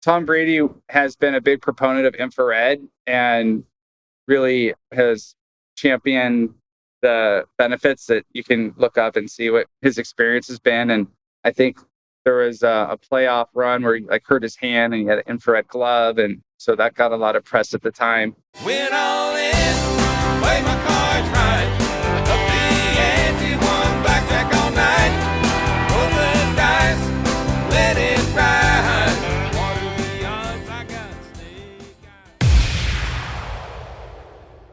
Tom Brady has been a big proponent of infrared and really has championed the benefits that you can look up and see what his experience has been. And I think there was a playoff run where he like hurt his hand and he had an infrared glove. And so that got a lot of press at the time. Went all in, play my cards right. Up the ante, won blackjack all night. Roll the dice, let it ride. What are the odds I got snake eyes?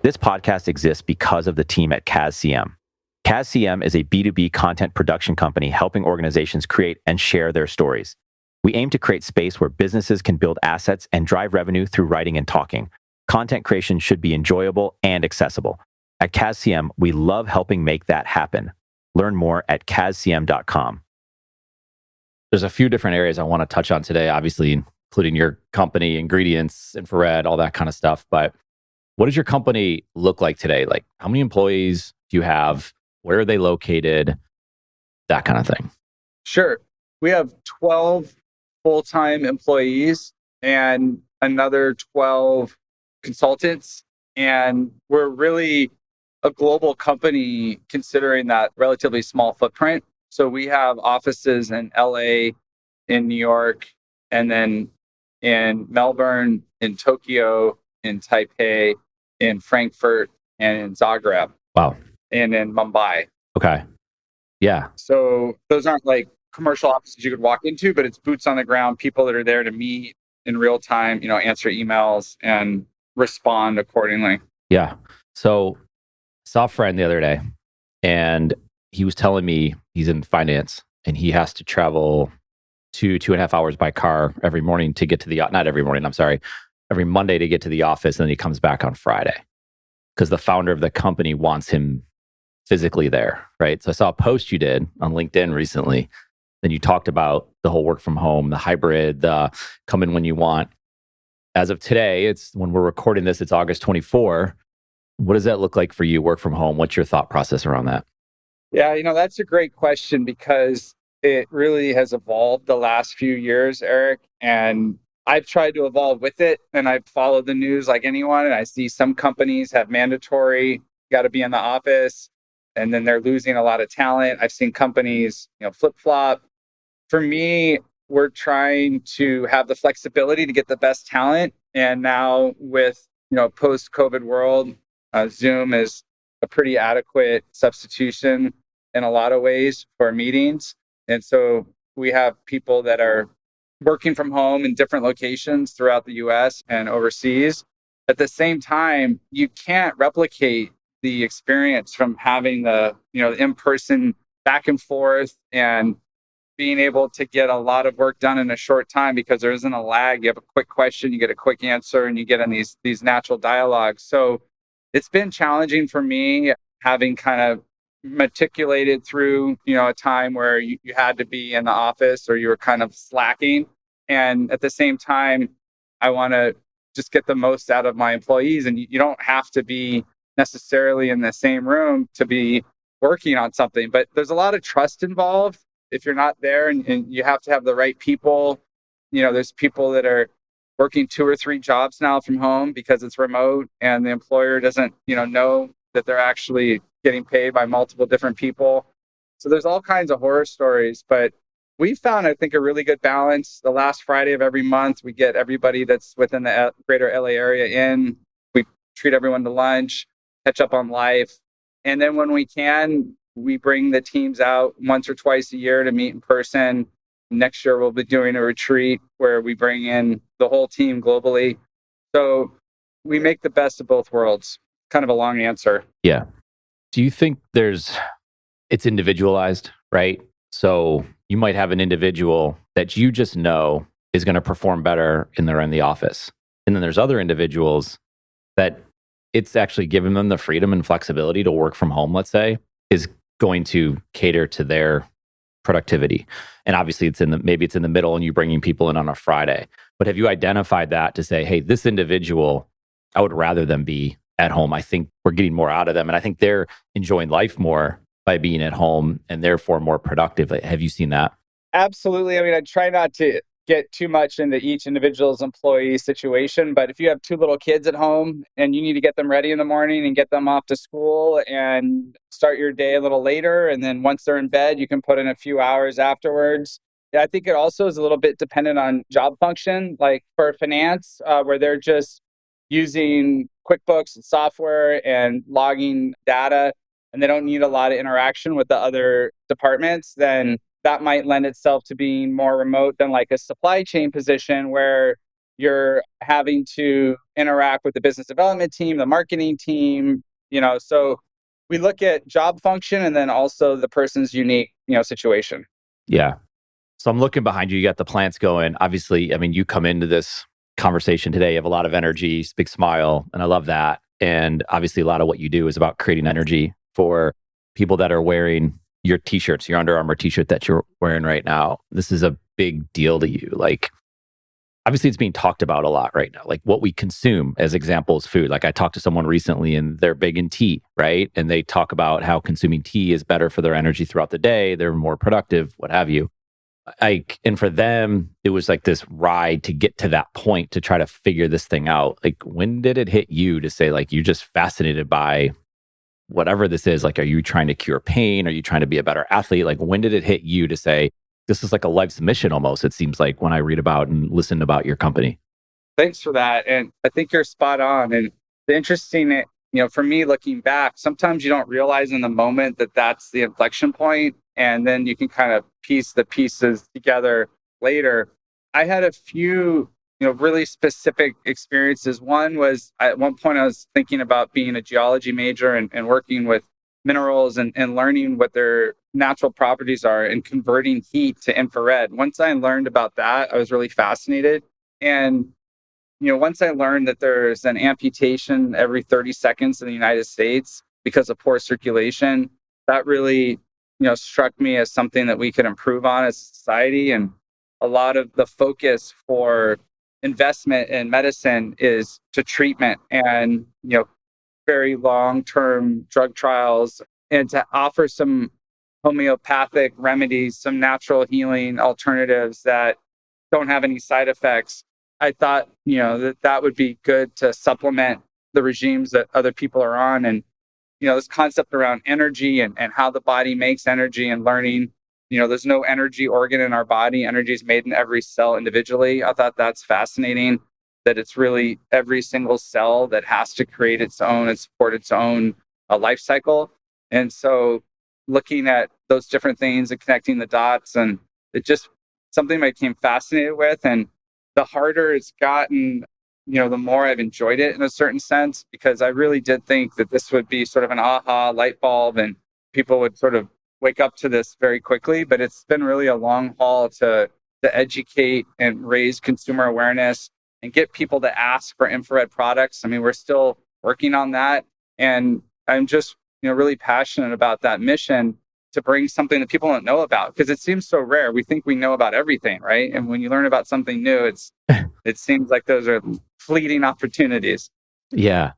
This podcast exists because of the team at Casden. Casden is a B2B content production company helping organizations create and share their stories. We aim to create space where businesses can build assets and drive revenue through writing and talking. Content creation should be enjoyable and accessible. At Casden, we love helping make that happen. Learn more at cascm.com. There's a few different areas I want to touch on today, obviously, including your company, ingredients, infrared, all that kind of stuff. But what does your company look like today? Like, how many employees do you have? Where are they located? That kind of thing. Sure. We have 12 full-time employees and another 12 consultants. And we're really a global company considering that relatively small footprint. So we have offices in LA, in New York, and then in Melbourne, in Tokyo, in Taipei, in Frankfurt, and in Zagreb. Wow. And in Mumbai. Okay. Yeah. So those aren't like commercial offices you could walk into, but it's boots on the ground, people that are there to meet in real time, answer emails and respond accordingly. Yeah. So I saw a friend the other day and he was telling me he's in finance and he has to travel 2.5 hours by car every morning to get to not every morning, I'm sorry, every Monday to get to the office. And then he comes back on Friday because the founder of the company wants him physically there, right? So I saw a post you did on LinkedIn recently. Then you talked about the whole work from home, the hybrid, the come in when you want. As of today, it's when we're recording this, it's August 24. What does that look like for you, work from home? What's your thought process around that? Yeah, that's a great question because it really has evolved the last few years, Eric. And I've tried to evolve with it and I've followed the news like anyone. And I see some companies have mandatory, got to be in the office. And then they're losing a lot of talent. I've seen companies, flip-flop. For me, we're trying to have the flexibility to get the best talent. And now with, post-COVID world, Zoom is a pretty adequate substitution in a lot of ways for meetings. And so we have people that are working from home in different locations throughout the US and overseas. At the same time, you can't replicate the experience from having the in-person back and forth and being able to get a lot of work done in a short time because there isn't a lag. You have a quick question, you get a quick answer, and you get in these natural dialogues. So it's been challenging for me having kind of matriculated through a time where you had to be in the office or you were kind of slacking. And at the same time, I want to just get the most out of my employees. And you don't have to be necessarily in the same room to be working on something, but there's a lot of trust involved if you're not there and you have to have the right people. There's people that are working 2 or 3 jobs now from home because it's remote and the employer doesn't, know that they're actually getting paid by multiple different people. So there's all kinds of horror stories, but we found, I think, a really good balance. The last Friday of every month, we get everybody that's within the greater LA area in. We treat everyone to lunch, catch up on life. And then when we can, we bring the teams out once or twice a year to meet in person. Next year, we'll be doing a retreat where we bring in the whole team globally. So we make the best of both worlds. Kind of a long answer. Yeah. Do you think it's individualized, right? So you might have an individual that you just know is going to perform better in the office. And then there's other individuals that it's actually giving them the freedom and flexibility to work from home, let's say, is going to cater to their productivity. And obviously maybe it's in the middle and you bringing people in on a Friday. But have you identified that to say, hey, this individual, I would rather them be at home. I think we're getting more out of them. And I think they're enjoying life more by being at home and therefore more productive. Have you seen that? Absolutely. I mean, I try not to get too much into each individual's employee situation. But if you have two little kids at home and you need to get them ready in the morning and get them off to school and start your day a little later, and then once they're in bed, you can put in a few hours afterwards. Yeah, I think it also is a little bit dependent on job function, like for finance, where they're just using QuickBooks and software and logging data, and they don't need a lot of interaction with the other departments, then that might lend itself to being more remote than like a supply chain position where you're having to interact with the business development team, the marketing team, so we look at job function and then also the person's unique, situation. Yeah. So I'm looking behind you. You got the plants going. Obviously, I mean, you come into this conversation today, you have a lot of energy, big smile, and I love that. And obviously, a lot of what you do is about creating energy for people that are wearing your t-shirts, your Under Armour t-shirt that you're wearing right now. This is a big deal to you. Like, obviously, it's being talked about a lot right now. Like what we consume, as examples, food. Like I talked to someone recently and they're big in tea, right? And they talk about how consuming tea is better for their energy throughout the day. They're more productive, what have you. And for them, it was like this ride to get to that point to try to figure this thing out. Like, when did it hit you to say, like, you're just fascinated by whatever this is? Like, are you trying to cure pain? Are you trying to be a better athlete? Like, when did it hit you to say, this is like a life's mission almost, it seems like, when I read about and listen about your company? Thanks for that. And I think you're spot on. And the interesting, for me, looking back, sometimes you don't realize in the moment that that's the inflection point, and then you can kind of piece the pieces together later. I had a few, really specific experiences. One was at one point I was thinking about being a geology major and working with minerals and learning what their natural properties are and converting heat to infrared. Once I learned about that, I was really fascinated. And once I learned that there's an amputation every 30 seconds in the United States because of poor circulation, that really, struck me as something that we could improve on as a society. And a lot of the focus for investment in medicine is to treatment and, very long-term drug trials, and to offer some homeopathic remedies, some natural healing alternatives that don't have any side effects. I thought, that would be good to supplement the regimes that other people are on. And, this concept around energy and how the body makes energy and learning, there's no energy organ in our body. Energy is made in every cell individually. I thought that's fascinating, that it's really every single cell that has to create its own and support its own life cycle. And so looking at those different things and connecting the dots, and it just something I became fascinated with. And the harder it's gotten, the more I've enjoyed it in a certain sense, because I really did think that this would be sort of an aha light bulb and people would sort of wake up to this very quickly. But it's been really a long haul to educate and raise consumer awareness and get people to ask for infrared products. I mean, we're still working on that. And I'm just, really passionate about that mission to bring something that people don't know about, because it seems so rare. We think we know about everything, right? And when you learn about something new, it seems like those are fleeting opportunities. Yeah.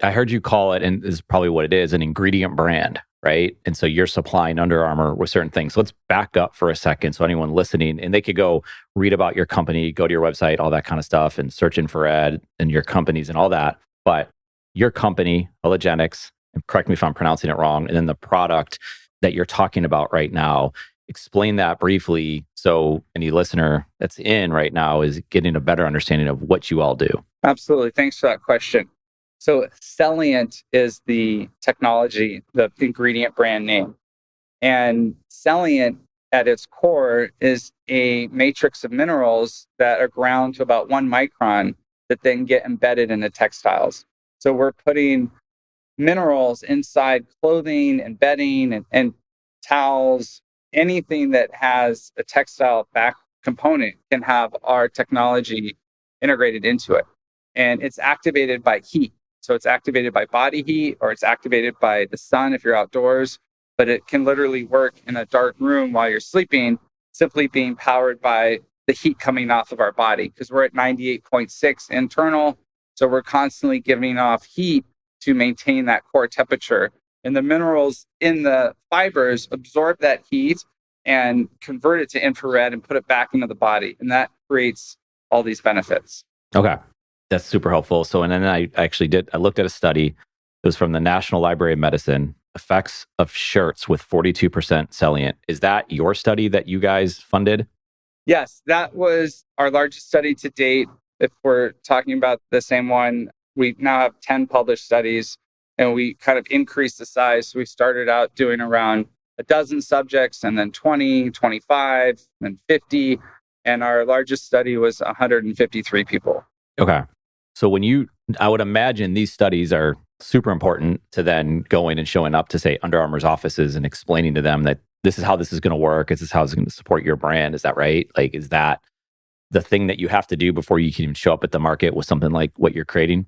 I heard you call it, and this is probably what it is, an ingredient brand, right? And so you're supplying Under Armour with certain things. So let's back up for a second. So anyone listening, and they could go read about your company, go to your website, all that kind of stuff, and search infrared and your companies and all that. But your company, Halogenics, and correct me if I'm pronouncing it wrong, and then the product that you're talking about right now, explain that briefly so any listener that's in right now is getting a better understanding of what you all do. Absolutely. Thanks for that question. So Celliant is the technology, the ingredient brand name. And Celliant at its core is a matrix of minerals that are ground to about 1 micron that then get embedded into textiles. So we're putting minerals inside clothing and bedding and towels. Anything that has a textile back component can have our technology integrated into it. And it's activated by heat. So it's activated by body heat, or it's activated by the sun if you're outdoors. But it can literally work in a dark room while you're sleeping, simply being powered by the heat coming off of our body, because we're at 98.6 internal. So we're constantly giving off heat to maintain that core temperature. And the minerals in the fibers absorb that heat and convert it to infrared and put it back into the body. And that creates all these benefits. Okay. That's super helpful. So, and then I looked at a study. It was from the National Library of Medicine, effects of shirts with 42% salient. Is that your study that you guys funded? Yes, that was our largest study to date. If we're talking about the same one, we now have 10 published studies, and we kind of increased the size. So we started out doing around a dozen subjects, and then 20, 25, and 50. And our largest study was 153 people. Okay. So I would imagine these studies are super important to then going and showing up to, say, Under Armour's offices and explaining to them that this is how this is going to work. This is how it's going to support your brand. Is that right? Like, is that the thing that you have to do before you can even show up at the market with something like what you're creating?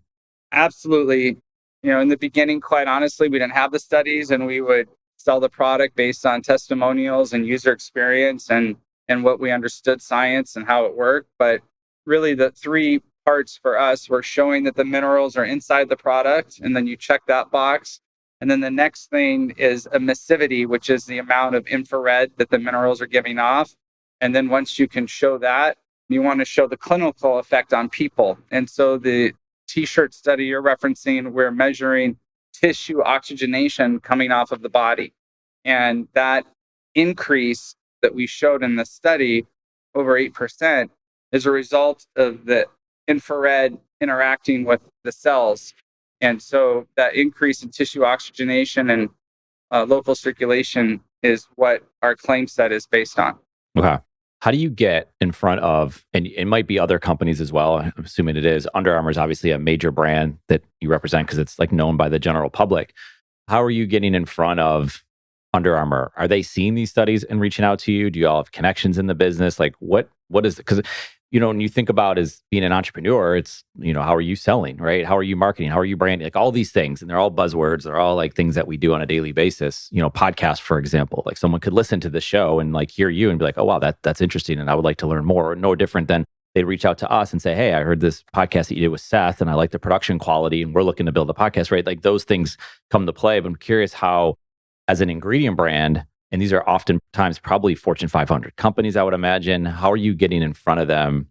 Absolutely. In the beginning, quite honestly, we didn't have the studies, and we would sell the product based on testimonials and user experience and what we understood science and how it worked. But really, the three parts for us were showing that the minerals are inside the product, and then you check that box. And then the next thing is emissivity, which is the amount of infrared that the minerals are giving off. And then once you can show that, you want to show the clinical effect on people. And so the T-shirt study you're referencing, we're measuring tissue oxygenation coming off of the body. And that increase that we showed in the study, over 8%, is a result of the infrared interacting with the cells. And so that increase in tissue oxygenation and local circulation is what our claim set is based on. Okay. How do you get in front of, and it might be other companies as well, I'm assuming it is, Under Armour is obviously a major brand that you represent because it's like known by the general public. How are you getting in front of Under Armour? Are they seeing these studies and reaching out to you? Do you all have connections in the business? Like what is it? Because when you think about as being an entrepreneur, it's, how are you selling, right? How are you marketing? How are you branding? Like all these things. And they're all buzzwords. They're all like things that we do on a daily basis. Podcasts, for example, like someone could listen to the show and like hear you and be like, oh, wow, that's interesting. And I would like to learn more. No different than they'd reach out to us and say, hey, I heard this podcast that you did with Seth and I like the production quality and we're looking to build a podcast, right? Like those things come to play. But I'm curious how, as an ingredient brand, and these are oftentimes probably Fortune 500 companies, I would imagine. How are you getting in front of them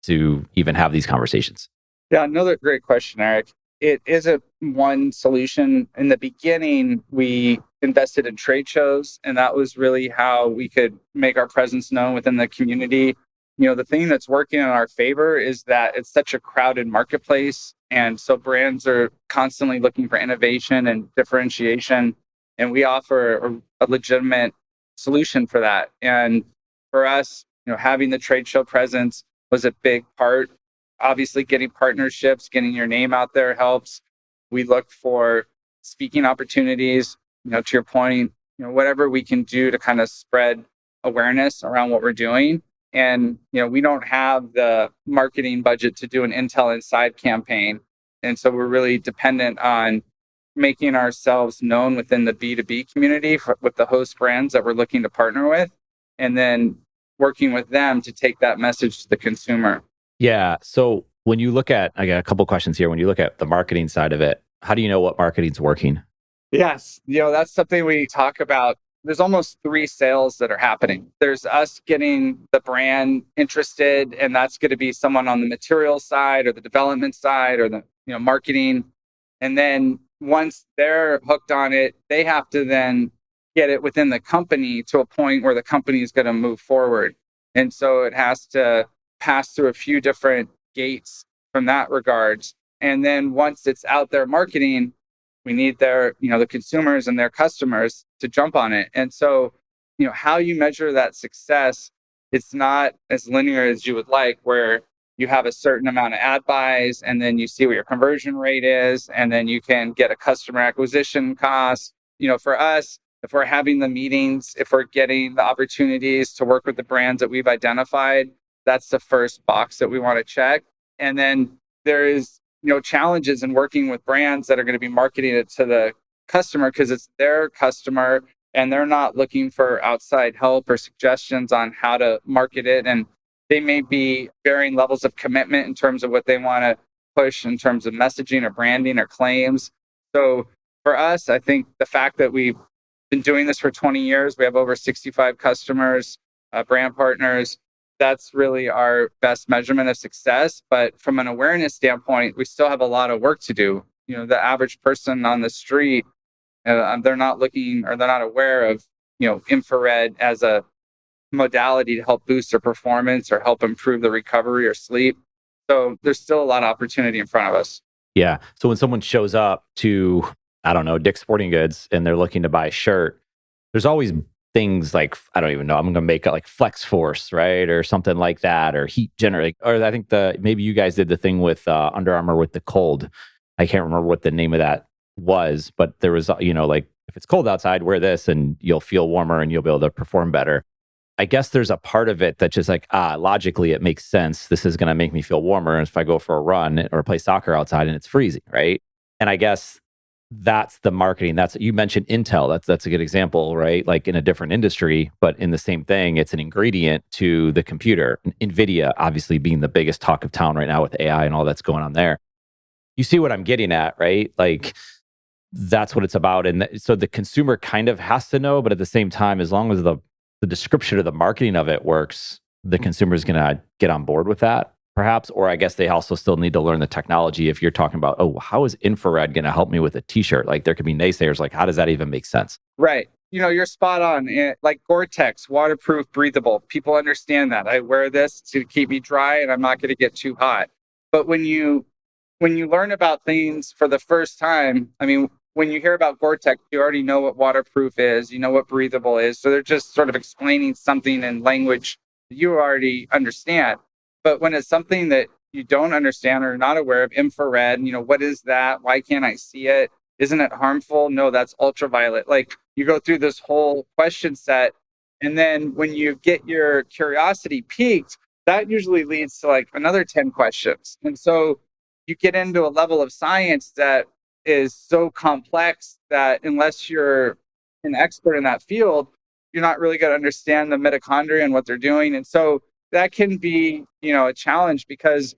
to even have these conversations? Yeah, another great question, Eric. It isn't one solution. In the beginning, we invested in trade shows, and that was really how we could make our presence known within the community. The thing that's working in our favor is that it's such a crowded marketplace. And so brands are constantly looking for innovation and differentiation. And we offer a legitimate solution for that. And for us, having the trade show presence was a big part. Obviously, getting partnerships, getting your name out there helps. We look for speaking opportunities, to your point, whatever we can do to kind of spread awareness around what we're doing. And, we don't have the marketing budget to do an Intel Inside campaign. And so we're really dependent on making ourselves known within the B2B community with the host brands that we're looking to partner with, and then working with them to take that message to the consumer. Yeah. So when you look at, I got a couple questions here. When you look at the marketing side of it, how do you know what marketing's working? Yes. That's something we talk about. There's almost three sales that are happening. There's us getting the brand interested, and that's going to be someone on the material side or the development side or the marketing. And then once they're hooked on it, they have to then get it within the company to a point where the company is going to move forward. And so it has to pass through a few different gates from that regards. And then once it's out there marketing, we need their, the consumers and their customers to jump on it. And so, how you measure that success, it's not as linear as you would like, where you have a certain amount of ad buys and then you see what your conversion rate is, and then you can get a customer acquisition cost. For us, if we're having the meetings, if we're getting the opportunities to work with the brands that we've identified, that's the first box that we want to check. And then there is, challenges in working with brands that are going to be marketing it to the customer because it's their customer and they're not looking for outside help or suggestions on how to market it. And they may be varying levels of commitment in terms of what they want to push in terms of messaging or branding or claims. So for us, I think the fact that we've been doing this for 20 years. We have over 65 customers, brand partners. That's really our best measurement of success. But from an awareness standpoint, we still have a lot of work to do. The average person on the street, they're not looking or they're not aware of, infrared as a modality to help boost their performance or help improve the recovery or sleep. So there's still a lot of opportunity in front of us. Yeah. So when someone shows up to, I don't know, Dick's Sporting Goods and they're looking to buy a shirt, there's always things like, I don't even know, I'm going to make it like Flex Force, right? Or something like that, or heat generate. Or I think maybe you guys did the thing with Under Armour with the cold. I can't remember what the name of that was, but there was, like if it's cold outside, wear this and you'll feel warmer and you'll be able to perform better. I guess there's a part of it that's just like, logically it makes sense. This is going to make me feel warmer if I go for a run or play soccer outside and it's freezing, right? And I guess that's the marketing. You mentioned Intel. That's a good example, right? Like in a different industry, but in the same thing, it's an ingredient to the computer. NVIDIA, obviously being the biggest talk of town right now with AI and all that's going on there. You see what I'm getting at, right? Like that's what it's about. And so the consumer kind of has to know, but at the same time, as long as the description of the marketing of it works, the consumer is going to get on board with that, perhaps. Or I guess they also still need to learn the technology. If you're talking about, how is infrared going to help me with a t-shirt? Like there could be naysayers, like, how does that even make sense? Right. You're spot on. Like Gore-Tex, waterproof, breathable. People understand that. I wear this to keep me dry and I'm not going to get too hot. But when you learn about things for the first time, when you hear about Gore-Tex, you already know what waterproof is, you know what breathable is. So they're just sort of explaining something in language you already understand. But when it's something that you don't understand or not aware of, infrared, what is that? Why can't I see it? Isn't it harmful? No, that's ultraviolet. Like you go through this whole question set. And then when you get your curiosity piqued, that usually leads to like another 10 questions. And so you get into a level of science that is so complex that unless you're an expert in that field, you're not really going to understand the mitochondria and what they're doing. And so that can be, a challenge because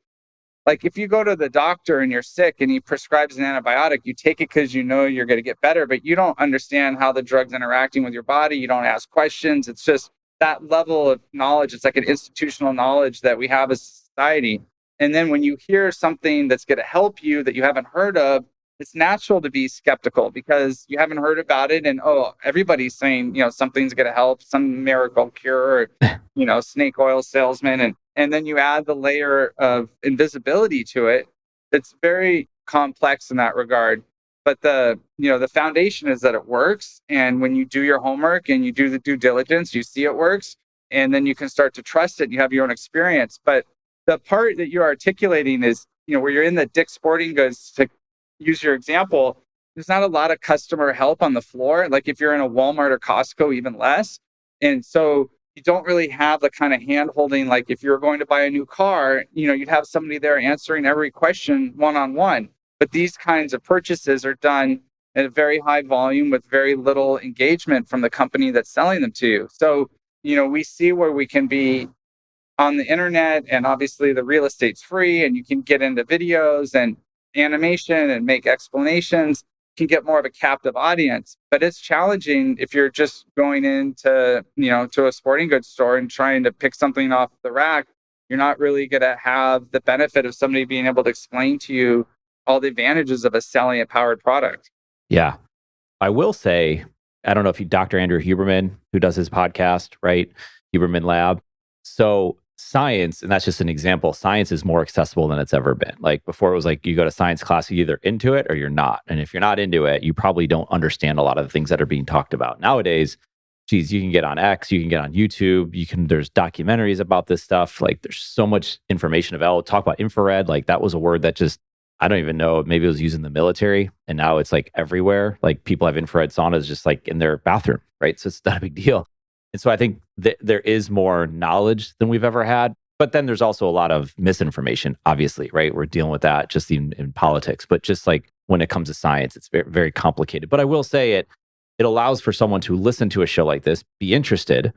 like if you go to the doctor and you're sick and he prescribes an antibiotic, you take it because you know you're going to get better, but you don't understand how the drug's interacting with your body. You don't ask questions. It's just that level of knowledge. It's like an institutional knowledge that we have as a society. And then when you hear something that's going to help you that you haven't heard of, it's natural to be skeptical because you haven't heard about it. And, everybody's saying, something's going to help, some miracle cure, or, snake oil salesman. And then you add the layer of invisibility to it. It's very complex in that regard. But the foundation is that it works. And when you do your homework and you do the due diligence, you see it works. And then you can start to trust it and you have your own experience. But the part that you're articulating is, where you're in the Dick's Sporting Goods, to use your example, there's not a lot of customer help on the floor. Like if you're in a Walmart or Costco, even less. And so you don't really have the kind of hand holding, like if you're going to buy a new car, you'd have somebody there answering every question one-on-one. But these kinds of purchases are done at a very high volume with very little engagement from the company that's selling them to you. So, we see where we can be on the internet, and obviously the real estate's free and you can get into videos and animation and make explanations, can get more of a captive audience. But it's challenging if you're just going into, to a sporting goods store and trying to pick something off the rack. You're not really going to have the benefit of somebody being able to explain to you all the advantages of a selling a powered product. Yeah. I will say, I don't know if Dr. Andrew Huberman, who does his podcast, right? Huberman Lab. So science, and that's just an example, science is more accessible than it's ever been. Like before, it was like you go to science class, you're either into it or you're not. And if you're not into it, you probably don't understand a lot of the things that are being talked about. Nowadays, geez, you can get on X, you can get on YouTube, there's documentaries about this stuff. Like there's so much information available. Talk about infrared, like that was a word that just, I don't even know, maybe it was used in the military and now it's like everywhere. Like people have infrared saunas just like in their bathroom, right? So it's not a big deal. And so I think there is more knowledge than we've ever had. But then there's also a lot of misinformation, obviously, right? We're dealing with that just in politics. But just like when it comes to science, it's very, very complicated. But I will say it allows for someone to listen to a show like this, be interested,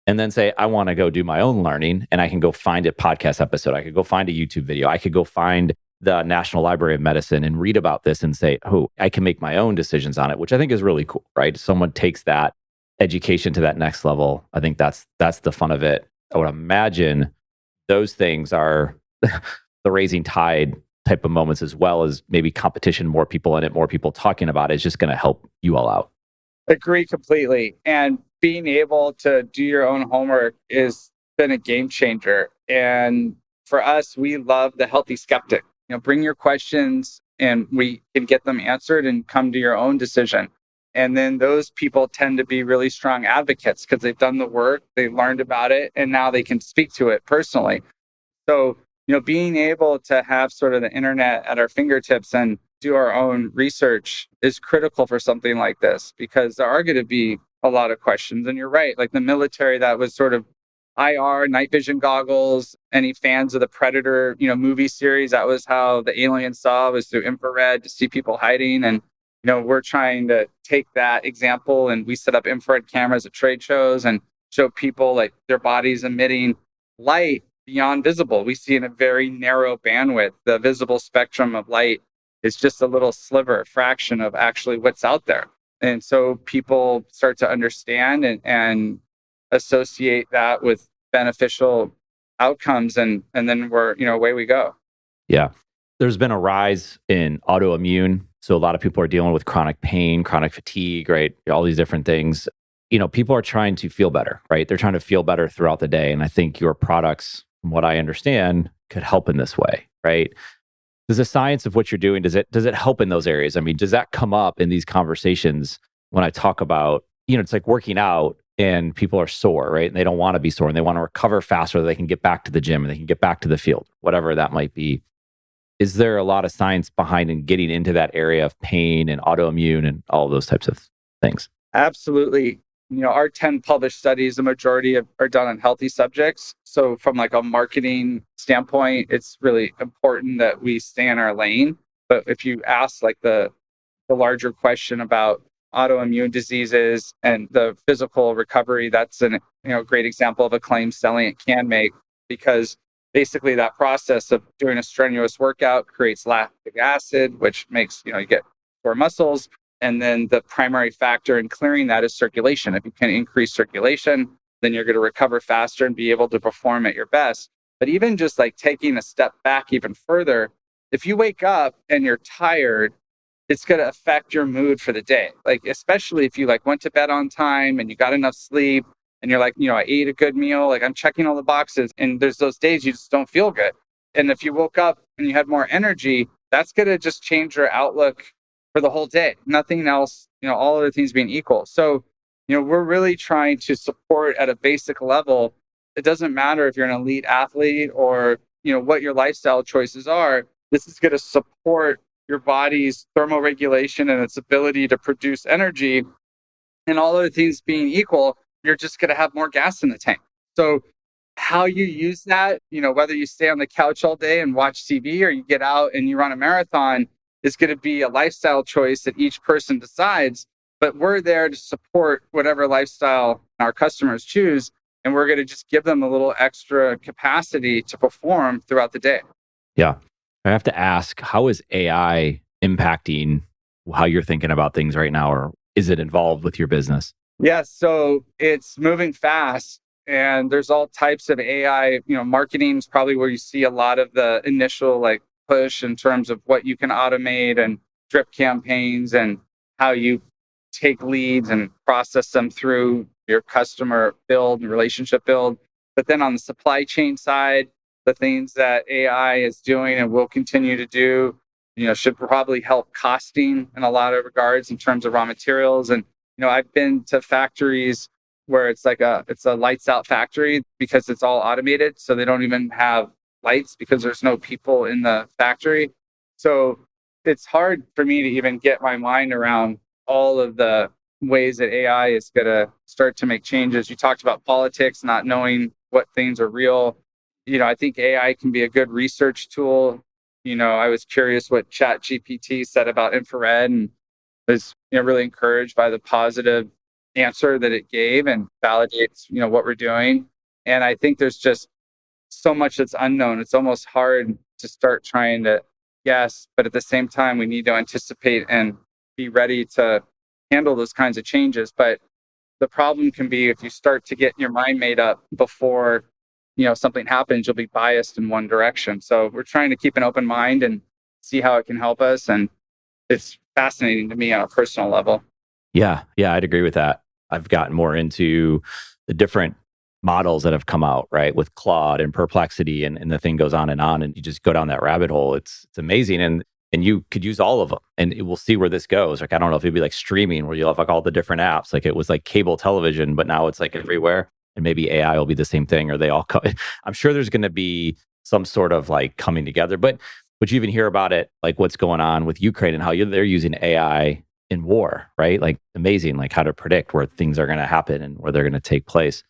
and then say, I want to go do my own learning. And I can go find a podcast episode. I could go find a YouTube video. I could go find the National Library of Medicine and read about this and say, oh, I can make my own decisions on it, which I think is really cool, right? Someone takes that education to that next level. I think that's the fun of it. I would imagine those things are the raising tide type of moments, as well as maybe competition, more people in it, more people talking about it is just going to help you all out. Agree completely. And being able to do your own homework has been a game changer. And for us, we love the healthy skeptic. Bring your questions and we can get them answered and come to your own decision. And then those people tend to be really strong advocates because they've done the work, they learned about it, and now they can speak to it personally. So, being able to have sort of the internet at our fingertips and do our own research is critical for something like this because there are going to be a lot of questions. And you're right, like the military, that was sort of IR, night vision goggles. Any fans of the Predator, movie series, that was how the aliens saw, was through infrared to see people hiding. And, we're trying to take that example and we set up infrared cameras at trade shows and show people like their bodies emitting light beyond visible. We see in a very narrow bandwidth. The visible spectrum of light is just a little sliver, fraction of actually what's out there. And so people start to understand and associate that with beneficial outcomes. And then we're, away we go. Yeah. There's been a rise in autoimmune. So a lot of people are dealing with chronic pain, chronic fatigue, right? All these different things. People are trying to feel better, right? They're trying to feel better throughout the day. And I think your products, from what I understand, could help in this way, right? Does the science of what you're doing, does it help in those areas? I mean, does that come up in these conversations when I talk about, it's like working out and people are sore, right? And they don't want to be sore and they want to recover faster so they can get back to the gym and they can get back to the field, whatever that might be. Is there a lot of science behind in getting into that area of pain and autoimmune and all of those types of things? Absolutely. Our 10 published studies, the majority are done on healthy subjects. So from like a marketing standpoint, it's really important that we stay in our lane. But if you ask like the larger question about autoimmune diseases and the physical recovery, that's an great example of a claim Stellient can make, because basically that process of doing a strenuous workout creates lactic acid, which makes you get sore muscles. And then the primary factor in clearing that is circulation. If you can increase circulation, then you're going to recover faster and be able to perform at your best. But even just like taking a step back even further, if you wake up and you're tired, it's going to affect your mood for the day. Like, especially if you like went to bed on time and you got enough sleep and you're like, I ate a good meal, like I'm checking all the boxes, and there's those days you just don't feel good. And if you woke up and you had more energy, that's going to just change your outlook for the whole day. Nothing else, all other things being equal. So, we're really trying to support at a basic level. It doesn't matter if you're an elite athlete or, what your lifestyle choices are. This is going to support your body's thermoregulation and its ability to produce energy. And all other things being equal, you're just going to have more gas in the tank. So how you use that, whether you stay on the couch all day and watch TV or you get out and you run a marathon, is going to be a lifestyle choice that each person decides. But we're there to support whatever lifestyle our customers choose. And we're going to just give them a little extra capacity to perform throughout the day. Yeah. I have to ask, how is AI impacting how you're thinking about things right now? Or is it involved with your business? Yeah, so it's moving fast and there's all types of AI. Marketing is probably where you see a lot of the initial like push in terms of what you can automate and drip campaigns and how you take leads and process them through your customer build and relationship build. But then on the supply chain side, the things that AI is doing and will continue to do, should probably help costing in a lot of regards in terms of raw materials. And, I've been to factories where it's a lights out factory because it's all automated. So they don't even have lights because there's no people in the factory. So it's hard for me to even get my mind around all of the ways that AI is going to start to make changes. You talked about politics, not knowing what things are real. I think AI can be a good research tool. I was curious what ChatGPT said about infrared and was really encouraged by the positive answer that it gave and validates what we're doing. And I think there's just so much that's unknown. It's almost hard to start trying to Yes, but at the same time, we need to anticipate and be ready to handle those kinds of changes. But the problem can be if you start to get your mind made up before something happens, you'll be biased in one direction. So we're trying to keep an open mind and see how it can help us. And it's fascinating to me on a personal level. Yeah, yeah, I'd agree with that. I've gotten more into the different models that have come out, right, with Claude and Perplexity, and the thing goes on, and you just go down that rabbit hole. It's amazing, and you could use all of them, and we'll see where this goes. Like, I don't know if it'd be like streaming where you'll have like all the different apps, like it was like cable television, but now it's like everywhere, and maybe AI will be the same thing, or they all come. I'm sure there's going to be some sort of like coming together, but you even hear about it, like what's going on with Ukraine and how they're using AI in war, right? Like amazing, like how to predict where things are going to happen and where they're going to take place.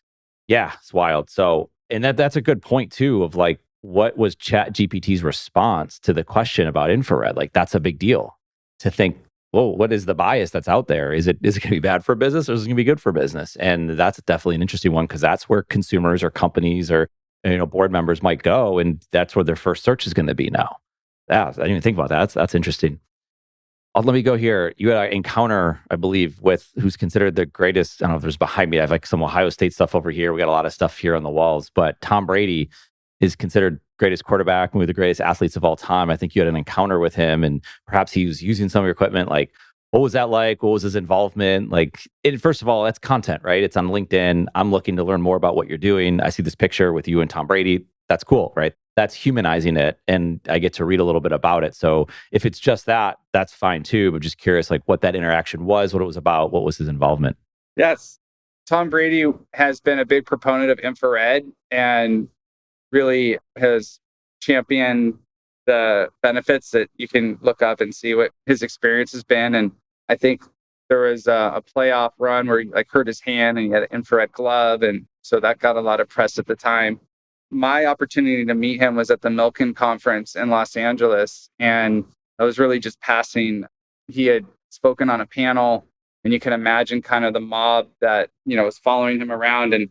Yeah, it's wild. So, and that's a good point too of like, what was Chat GPT's response to the question about infrared? Like, that's a big deal to think, whoa, what is the bias that's out there? Is it going to be bad for business or is it going to be good for business? And that's definitely an interesting one because that's where consumers or companies or board members might go, and that's where their first search is going to be now. Yeah, I didn't even think about that. That's interesting. Let me go here. You had an encounter, I believe, with who's considered the greatest. I don't know if there's behind me. I have like some Ohio State stuff over here. We got a lot of stuff here on the walls, but Tom Brady is considered greatest quarterback, one of the greatest athletes of all time. I think you had an encounter with him, and perhaps he was using some of your equipment. Like, what was that like? What was his involvement? Like, first of all, that's content, right? It's on LinkedIn. I'm looking to learn more about what you're doing. I see this picture with you and Tom Brady. That's cool, right? That's humanizing it, and I get to read a little bit about it. So if it's just that, that's fine too. But just curious, like what that interaction was, what it was about, what was his involvement? Yes, Tom Brady has been a big proponent of infrared and really has championed the benefits that you can look up and see what his experience has been. And I think there was a playoff run where he like hurt his hand and he had an infrared glove, and so that got a lot of press at the time. My opportunity to meet him was at the Milken conference in Los Angeles. And I was really just passing. He had spoken on a panel, and you can imagine kind of the mob that, was following him around. And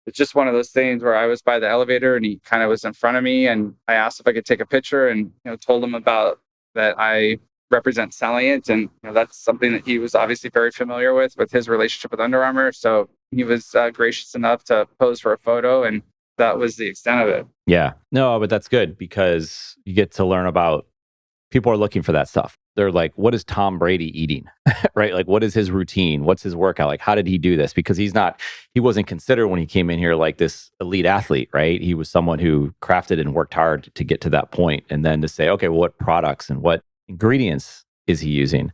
it's just one of those things where I was by the elevator and he kind of was in front of me. And I asked if I could take a picture and, told him about that I represent Salient. And, that's something that he was obviously very familiar with his relationship with Under Armour. So he was gracious enough to pose for a photo, and that was the extent of it. Yeah. No, but that's good because you get to learn about people are looking for that stuff. They're like, what is Tom Brady eating? Right? Like, what is his routine? What's his workout? Like, how did he do this? Because he wasn't considered when he came in here like this elite athlete, right? He was someone who crafted and worked hard to get to that point. And then to say, okay, well, what products and what ingredients is he using?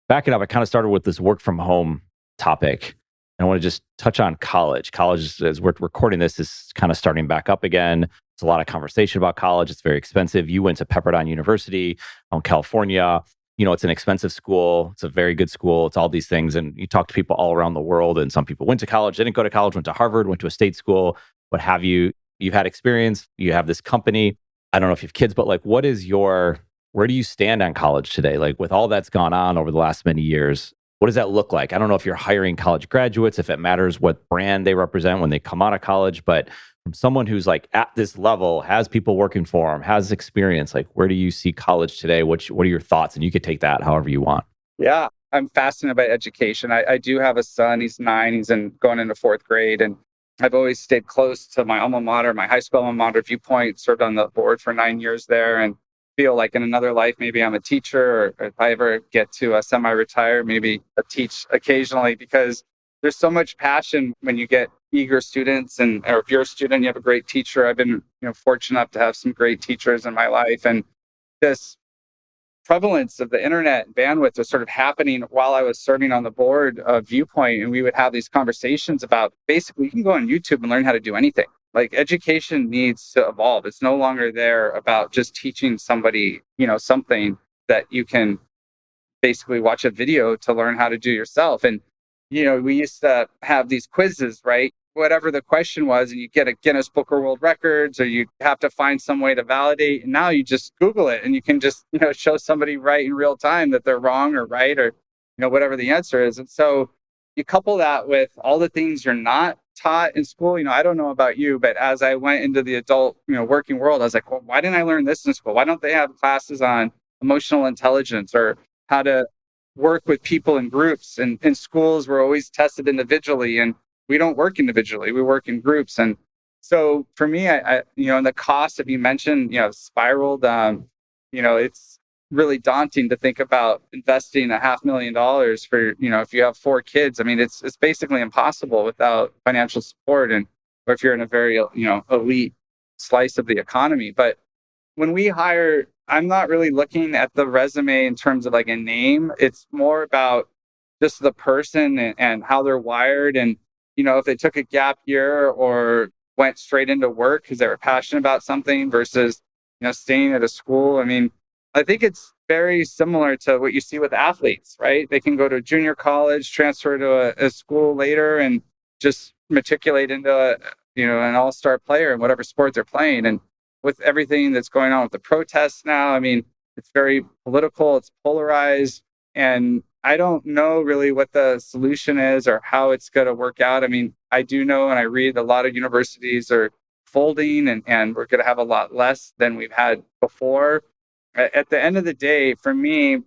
Back it up. I kind of started with this work from home topic. I want to just touch on college. College, as we're recording this, is kind of starting back up again. There's a lot of conversation about college. It's very expensive. You went to Pepperdine University in California. It's an expensive school. It's a very good school. It's all these things. And you talk to people all around the world, and some people went to college, didn't go to college, went to Harvard, went to a state school, what have you. You've had experience. You have this company. I don't know if you have kids, but like, where do you stand on college today? Like, with all that's gone on over the last many years, what does that look like? I don't know if you're hiring college graduates, if it matters what brand they represent when they come out of college, but from someone who's like at this level, has people working for them, has experience, like where do you see college today? What are your thoughts? And you could take that however you want. Yeah, I'm fascinated by education. I do have a son. He's 9. He's going into 4th grade. And I've always stayed close to my alma mater, my high school alma mater, Viewpoint, served on the board for 9 years there. And feel like in another life, maybe I'm a teacher, or if I ever get to semi-retire, maybe teach occasionally, because there's so much passion when you get eager students, or if you're a student, you have a great teacher. I've been fortunate enough to have some great teachers in my life, and this prevalence of the internet and bandwidth was sort of happening while I was serving on the board of Viewpoint, and we would have these conversations about basically you can go on YouTube and learn how to do anything. Like, education needs to evolve. It's no longer there about just teaching somebody, something that you can basically watch a video to learn how to do yourself. And, we used to have these quizzes, right? Whatever the question was, and you get a Guinness Book of World Records, or you have to find some way to validate. And now you just Google it and you can just, show somebody right in real time that they're wrong or right, or, whatever the answer is. And so you couple that with all the things you're not taught in school. I don't know about you, but as I went into the adult, working world, I was like, well, why didn't I learn this in school? Why don't they have classes on emotional intelligence or how to work with people in groups? And in schools, we're always tested individually, and we don't work individually. We work in groups. And so for me, and the cost that you mentioned, spiraled. It's really daunting to think about investing $500,000 for, if you have 4 kids. I mean, it's basically impossible without financial support, and or if you're in a very, elite slice of the economy. But when we hire, I'm not really looking at the resume in terms of like a name. It's more about just the person and how they're wired. And, if they took a gap year or went straight into work because they were passionate about something versus, staying at a school. I mean, I think it's very similar to what you see with athletes, right? They can go to junior college, transfer to a school later, and just matriculate into an all-star player in whatever sport they're playing. And with everything that's going on with the protests now, I mean, it's very political, it's polarized, and I don't know really what the solution is or how it's going to work out. I mean, I do know, and I read a lot of universities are folding, and we're going to have a lot less than we've had before. At the end of the day, for me,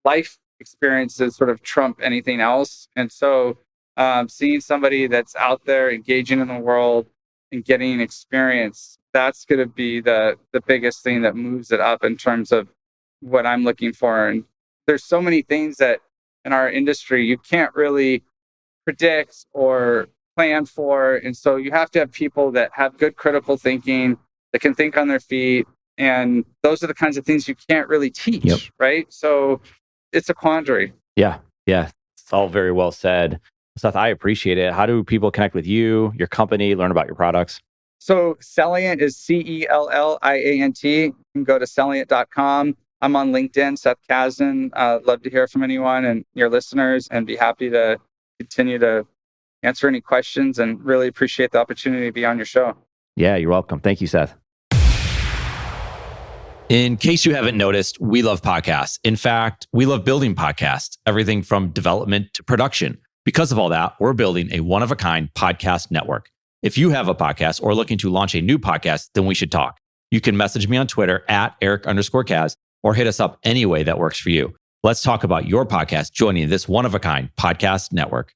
life experiences sort of trump anything else. And so seeing somebody that's out there engaging in the world and getting experience, that's going to be the biggest thing that moves it up in terms of what I'm looking for. And there's so many things that in our industry you can't really predict or plan for. And so you have to have people that have good critical thinking, that can think on their feet. And those are the kinds of things you can't really teach, right? So it's a quandary. Yeah. It's all very well said. Seth, I appreciate it. How do people connect with you, your company, learn about your products? So Celliant is Celliant. You can go to Celliant.com. I'm on LinkedIn, Seth Casden. Love to hear from anyone and your listeners, and be happy to continue to answer any questions, and really appreciate the opportunity to be on your show. Yeah, you're welcome. Thank you, Seth. In case you haven't noticed, we love podcasts. In fact, we love building podcasts, everything from development to production. Because of all that, we're building a one-of-a-kind podcast network. If you have a podcast or looking to launch a new podcast, then we should talk. You can message me on Twitter at Eric_Kaz, or hit us up any way that works for you. Let's talk about your podcast joining this one-of-a-kind podcast network.